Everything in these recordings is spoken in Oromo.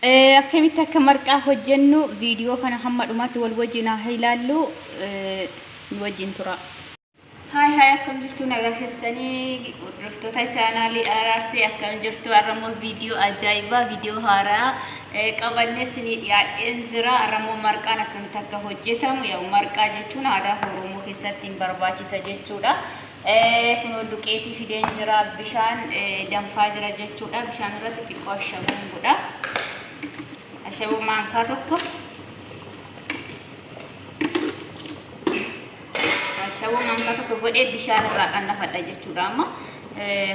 akkamitti akka marqaa hojjennu viidiyoo kana hamma dhumaatti wal wajjin haa ilaallu wajjin tura. Hai akkam jirtu nagaa keessanii hordoftoota chaanaalii Araarsee akkam jirtu arramoo viidiyoo ajaa'ibaa viidiyoo haaraa qabannee isinii dhiyaadheen jira. Arramoo marqaan akkamitti akka hojjetamu yaa marqaa jechuun aadaa Oromoo keessatti hin barbaachisa jechuudha. Kun duqeetii fideen jira bishaan danfaa jira jechuudha. Bishaan irratti xiqqoo ashaboon godha. Ashaboo maankaa tokko ashaboo maankaa tokko godhee bishaan irraa qannafadha jechuudha. Amma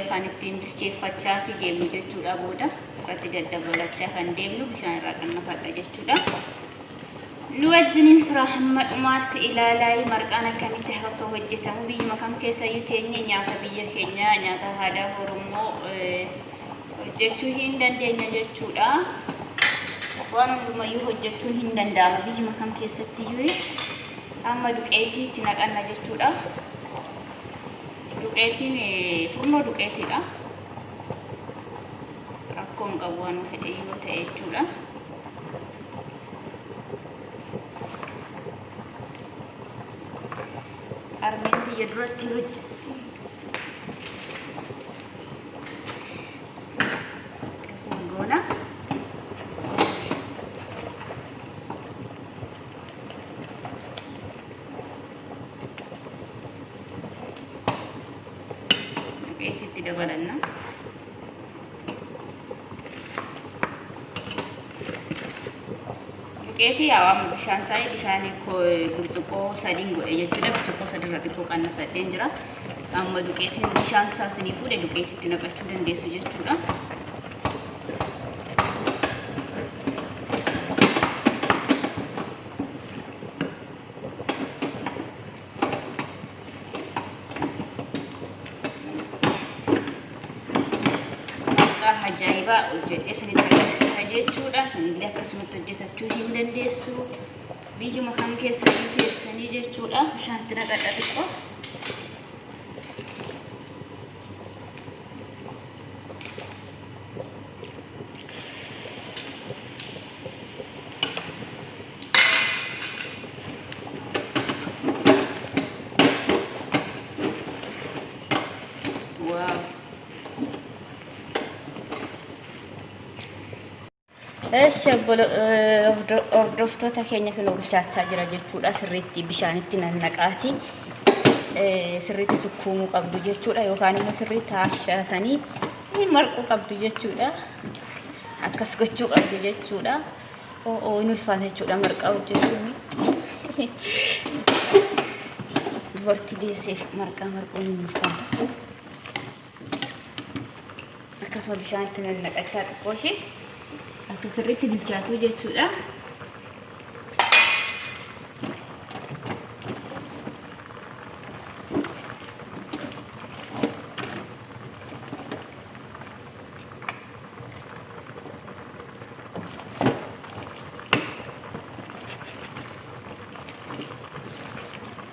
kan ittiin bilcheeffachaa deemnu jechuudha. Booda irratti daddabalachaa kan deemnu bishaan irraa qannafadha jechuudha. Nu wajjiniin tura hamma dhumaatti ilaalaa marqaan akkamitti akka hojjetamu biyyuma kam keessa teenye nyaata biyya keenya nyaata aadaa Oromoo hojjechuu hin dandeenya jechuudha. Waan hundumayyuu hojjechuun hin danda'ama biyyuma kam keessatti iyyuu. Amma duqeetii itti naqanna jechuudha. Duqeetiin furnoo duqeetiidha. Rakkoon qabu waan fedhe yoo ta'e jechuudha. Armenti yeduratti hojjetu. Akkasuma goona. Duqeetitti dabalanna. Duqeetii yaa'amu bishaan isaa bishaan burcuqqoo sadiin godhe jechuudha. Burcuqqoo sadii irratti xiqqoo qannasadheen jira. Amma duqeetiin bishaan isaa isinii fuudhe duqeetitti naqachuu dandeessu jechuudha. Ajaa'ibaa hojjedhee isinitti agarsiisa jechuudha. Isinillee akkasumatti hojjetachuu hin dandeessu. Biyyuma kam keessa teessanii jechuudha. Bishaanitti naqadha xiqqoo. Hordoftoota keenya kan bilchaachaa jira jechuudha. Sirriitti bishaanitti nannaqaati. Sirriitti sukkuumuu qabdu jechuudha. Yookaan immoo sirriitti haashatanii marquu qabdu jechuudha. Akkas gochuu qabdu jechuudha. Hin ulfaata jechuudha marqaa hojjechuun. Dubartii deesseef marqaa marquun hin ulfaata. Akkasuma bishaanitti nannaqachaa xiqqoo ishee. Akka sirriitti bilchaatu jechuudha.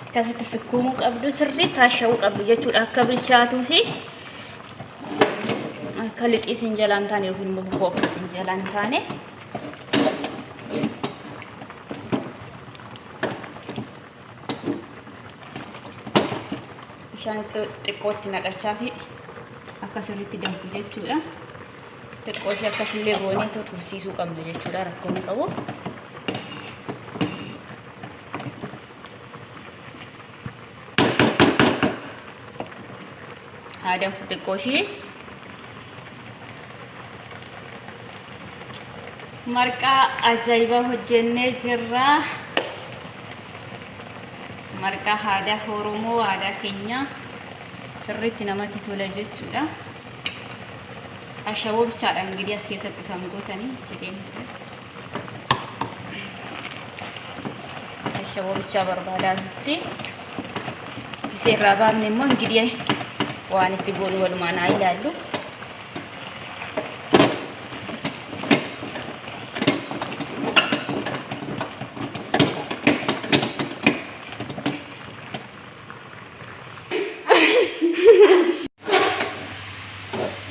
Akkasitti sukkuumuu qabdu sirriitti haashawuu qabdu jechuudha. Akka bilchaatuu fi akka lixii isin jalaan taane yookiin immoo bubboo akka isin jalaan taane bishaan xiqqootti naqachaa fi akka sirriitti danfu jechuudha. Xiqqoo ishee akkasillee goonee tursiisuu qabdu jechuudha. Rakkoo hin qabu. Haa danfu xiqqoo ishee. Marqaa ajaa'ibaa hojjennee jirra. Marqaa aadaa Oromoo aadaa keenya sirriitti namatti tola jechuudha. Ashaboo bichaadha ingidihi as keessatti kan gootanii jedheen. Ashaboo bichaa barbaadaa jirti. Iseerraa baafne immoo ingidihi waan itti goonu walumaan haa ilaallu.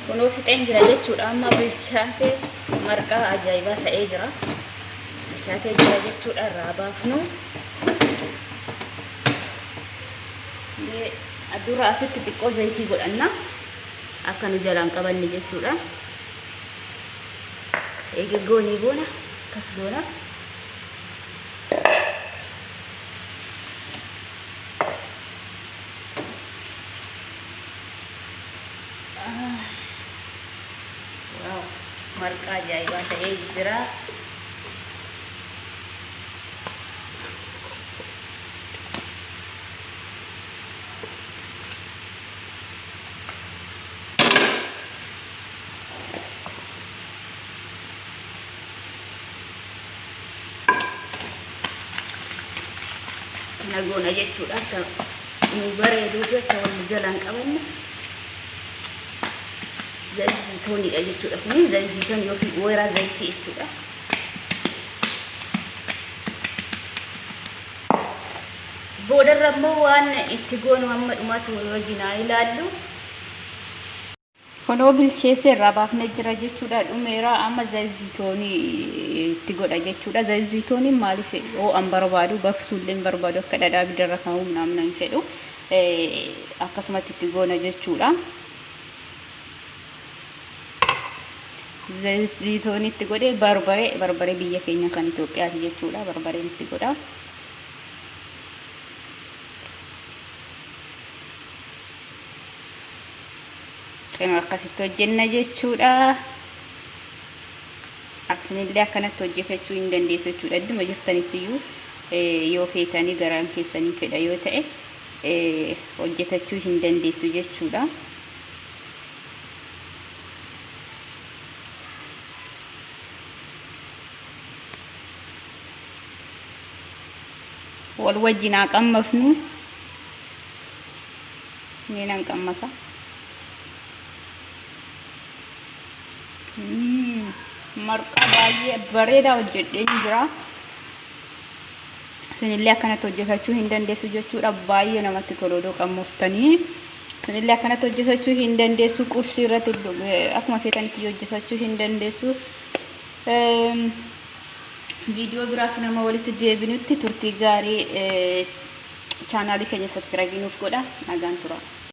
Kunoo fixeen jira jechuudha amma bilchaate marqaa ajaa'ibaa ta'ee jira. Bilchaatee jira jechuudha. Irraa baafnu. Dura asitti xiqqoo zayitii godhanna. Akka nu jalaan qabanne jechuudha. Eega goonii boona akkas goona. Wow, marqaa ajaa'ibaa ta'ee jira. Nagoona jechuudha. Akka nu bareeduu jecha wal jalaan qabanne. Zayitooniidha jechuudha. Kuni zayitoon yookiin weeraa zayitii jechuudha. Boodarra immoo waan itti goonu hamma dhumaatti wal wajjin ilaallu. Kunoo bilcheessee irraa baafnee jira jechuudha. Dhumeera amma zayitoonii itti godha jechuudha. Zayitooniin maaliif ho'an barbaadu baksuullee barbaadu akka dhadhaa bidirra kaa'uu namna hin fedhu. Akkasumatti itti goona jechuudha. Zayitoonii itti godhee barbaree biyya keenya kan Itoophiyaati jechuudha. Barbareen itti godha. Kan akkasitti hojjenna jechuudha. Aksinillee akkanatti hojjetachuu hin dandeessu jechuudha. Idduma jirtanittiyuu yoo feetanii garaan keessanii fedha yoo ta'e hojjetachuu hin dandeessu jechuudha. Wal wajjin qammafnu. Neenan qammasa. Marqaa baay'ee bareedaa hojjedhee jira. Isinillee akkanatti hojjetachuu hin dandeessu jechuudha. Baay'ee namatti toluu qammooftanii. Isinillee akkanatti hojjetachuu hin dandeessu. Qursii irratti akkuma feetanitti hojjetachuu hin dandeessu. Viidiyoo biraatti nama walitti deebinutti turtii gaarii chaanaalii keenya subscribe nuuf godha. Nagaan tura.